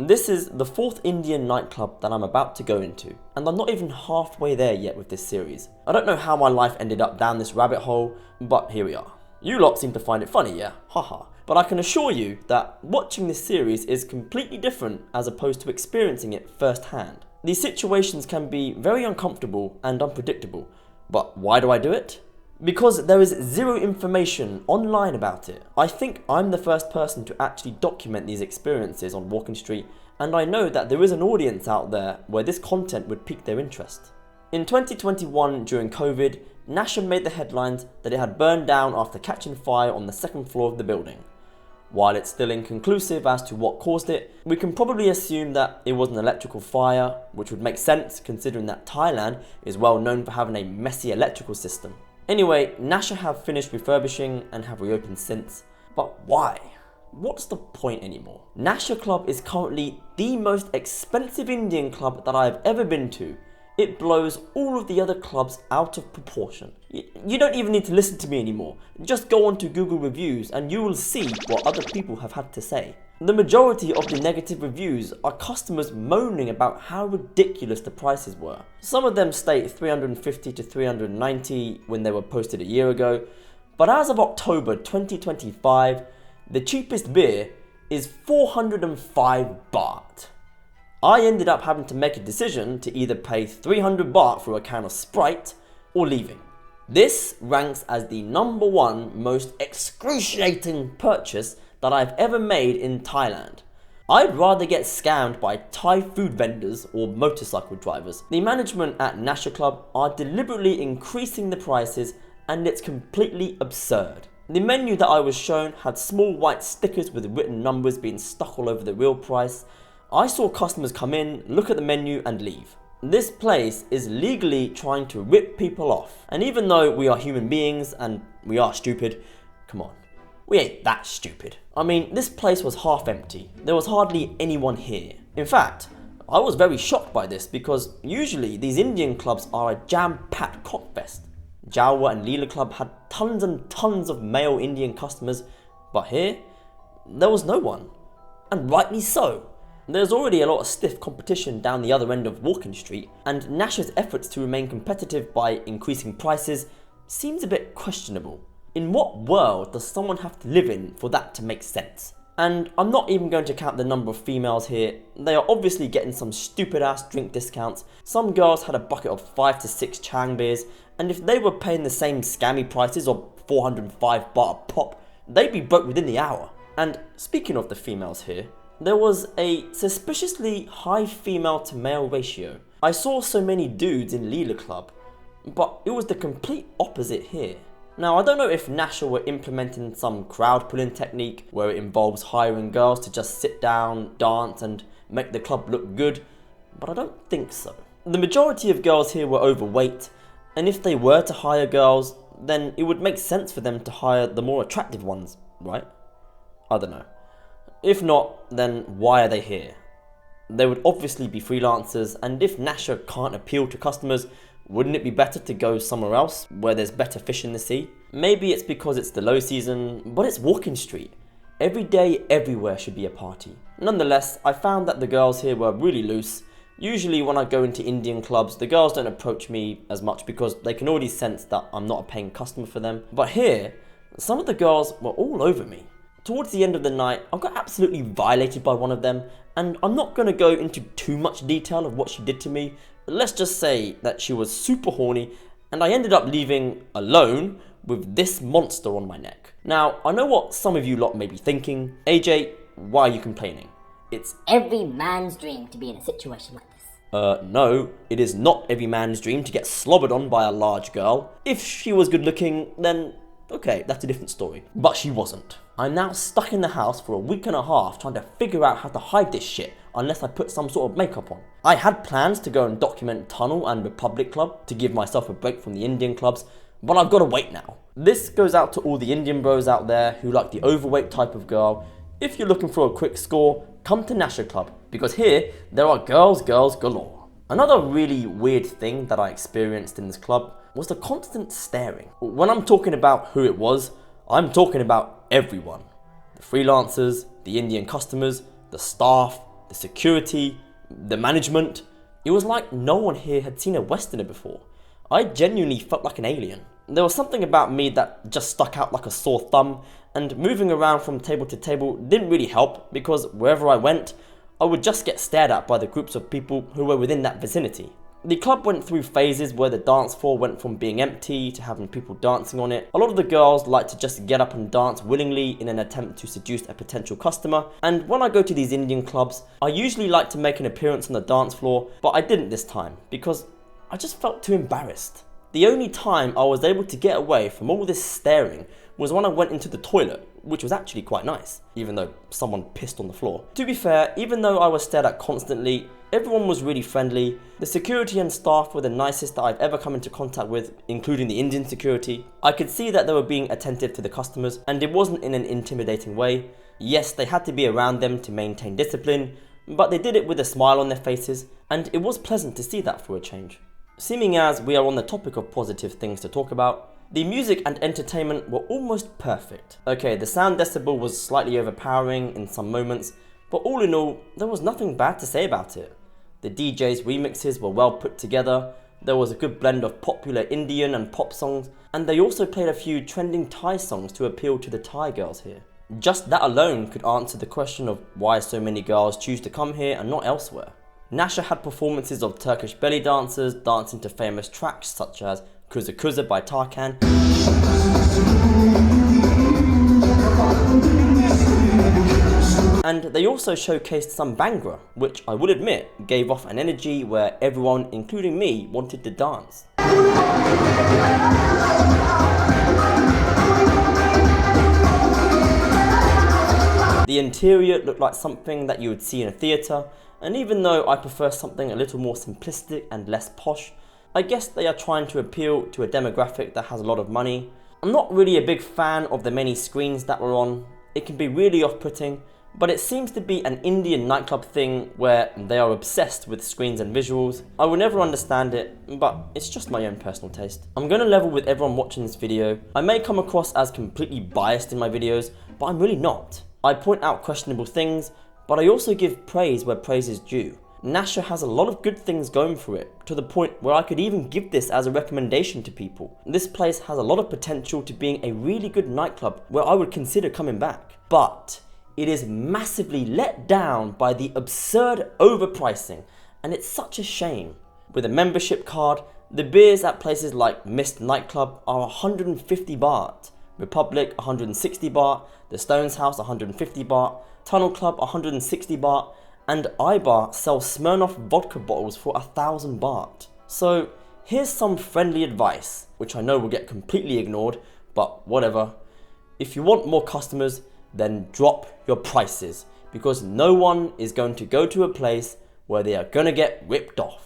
This is the 4th Indian nightclub that I'm about to go into, and I'm not even halfway there yet with this series. I don't know how my life ended up down this rabbit hole, but here we are. You lot seem to find it funny, yeah? Haha. But I can assure you that watching this series is completely different as opposed to experiencing it firsthand. These situations can be very uncomfortable and unpredictable, but why do I do it? Because there is zero information online about it. I think I'm the first person to actually document these experiences on Walking Street, and I know that there is an audience out there where this content would pique their interest. In 2021, during COVID, Nashaa made the headlines that it had burned down after catching fire on the 2nd floor of the building. While it's still inconclusive as to what caused it, we can probably assume that it was an electrical fire, which would make sense considering that Thailand is well known for having a messy electrical system. Anyway, Nashaa have finished refurbishing and have reopened since. But why? What's the point anymore? Nashaa Club is currently the most expensive Indian club that I have ever been to. It blows all of the other clubs out of proportion. You don't even need to listen to me anymore. Just go on to Google reviews and you will see what other people have had to say. The majority of the negative reviews are customers moaning about how ridiculous the prices were. Some of them state 350 to 390 when they were posted a year ago, but as of October 2025, the cheapest beer is 405 baht. I ended up having to make a decision to either pay 300 baht for a can of Sprite or leaving. This ranks as the #1 most excruciating purchase that I've ever made in Thailand. I'd rather get scammed by Thai food vendors or motorcycle drivers. The management at Nashaa Club are deliberately increasing the prices, and it's completely absurd. The menu that I was shown had small white stickers with written numbers being stuck all over the real price. I saw customers come in, look at the menu and leave. This place is legally trying to rip people off. And even though we are human beings and we are stupid, come on, we ain't that stupid. I mean, this place was half empty. There was hardly anyone here. In fact, I was very shocked by this because usually these Indian clubs are a jam-packed cockfest. Jawa and Leela Club had tons and tons of male Indian customers, but here, there was no one. And rightly so. There's already a lot of stiff competition down the other end of Walking Street, and Nasha's efforts to remain competitive by increasing prices seems a bit questionable. In what world does someone have to live in for that to make sense? And I'm not even going to count the number of females here. They are obviously getting some stupid ass drink discounts. Some girls had a bucket of 5 to 6 Chang beers, and if they were paying the same scammy prices of 405 baht a pop, they'd be broke within the hour. And speaking of the females here, there was a suspiciously high female to male ratio. I saw so many dudes in Leela Club, but it was the complete opposite here. Now, I don't know if Nashaa were implementing some crowd pulling technique where it involves hiring girls to just sit down, dance and make the club look good, but I don't think so. The majority of girls here were overweight, and if they were to hire girls, then it would make sense for them to hire the more attractive ones, right? I don't know. If not, then why are they here? They would obviously be freelancers, and if Nashaa can't appeal to customers, wouldn't it be better to go somewhere else where there's better fish in the sea? Maybe it's because it's the low season, but it's Walking Street. Every day, everywhere should be a party. Nonetheless, I found that the girls here were really loose. Usually when I go into Indian clubs, the girls don't approach me as much because they can already sense that I'm not a paying customer for them. But here, some of the girls were all over me. Towards the end of the night, I got absolutely violated by one of them, and I'm not going to go into too much detail of what she did to me. Let's just say that she was super horny, and I ended up leaving alone with this monster on my neck. Now, I know what some of you lot may be thinking. AJ, why are you complaining? It's every man's dream to be in a situation like this. No, it is not every man's dream to get slobbered on by a large girl. If she was good looking, then okay, that's a different story. But she wasn't. I'm now stuck in the house for a week and a half trying to figure out how to hide this shit unless I put some sort of makeup on. I had plans to go and document Tunnel and Republic Club to give myself a break from the Indian clubs, but I've got to wait now. This goes out to all the Indian bros out there who like the overweight type of girl. If you're looking for a quick score, come to Nashaa Club, because here there are girls galore. Another really weird thing that I experienced in this club was the constant staring. When I'm talking about who it was, I'm talking about everyone. The freelancers, the Indian customers, the staff, the security, the management. It was like no one here had seen a Westerner before. I genuinely felt like an alien. There was something about me that just stuck out like a sore thumb, and moving around from table to table didn't really help because wherever I went, I would just get stared at by the groups of people who were within that vicinity. The club went through phases where the dance floor went from being empty to having people dancing on it. A lot of the girls like to just get up and dance willingly in an attempt to seduce a potential customer, and when I go to these Indian clubs, I usually like to make an appearance on the dance floor, but I didn't this time because I just felt too embarrassed. The only time I was able to get away from all this staring was when I went into the toilet, which was actually quite nice, even though someone pissed on the floor. To be fair, even though I was stared at constantly, everyone was really friendly. The security and staff were the nicest that I've ever come into contact with, including the Indian security. I could see that they were being attentive to the customers, and it wasn't in an intimidating way. Yes, they had to be around them to maintain discipline, but they did it with a smile on their faces, and it was pleasant to see that for a change. Seeming as we are on the topic of positive things to talk about, the music and entertainment were almost perfect. Okay, the sound decibel was slightly overpowering in some moments, but all in all, there was nothing bad to say about it. The DJ's remixes were well put together, there was a good blend of popular Indian and pop songs, and they also played a few trending Thai songs to appeal to the Thai girls here. Just that alone could answer the question of why so many girls choose to come here and not elsewhere. Nashaa had performances of Turkish belly dancers dancing to famous tracks such as Kuza Kuza by Tarkan. And they also showcased some Bhangra, which I will admit gave off an energy where everyone, including me, wanted to dance. The interior looked like something that you would see in a theatre, and even though I prefer something a little more simplistic and less posh, I guess they are trying to appeal to a demographic that has a lot of money. I'm not really a big fan of the many screens that were on. It can be really off-putting, but it seems to be an Indian nightclub thing where they are obsessed with screens and visuals. I will never understand it, but it's just my own personal taste. I'm going to level with everyone watching this video. I may come across as completely biased in my videos, but I'm really not. I point out questionable things, but I also give praise where praise is due. Nashaa has a lot of good things going for it, to the point where I could even give this as a recommendation to people. This place has a lot of potential to being a really good nightclub where I would consider coming back. But it is massively let down by the absurd overpricing, and it's such a shame. With a membership card, the beers at places like Mist Nightclub are 150 baht, Republic 160 baht, the Stones House 150 baht, Tunnel Club 160 baht, and iBar sells Smirnoff vodka bottles for 1,000 baht. So here's some friendly advice, which I know will get completely ignored, but whatever. If you want more customers, then drop your prices, because no one is going to go to a place where they are gonna get ripped off.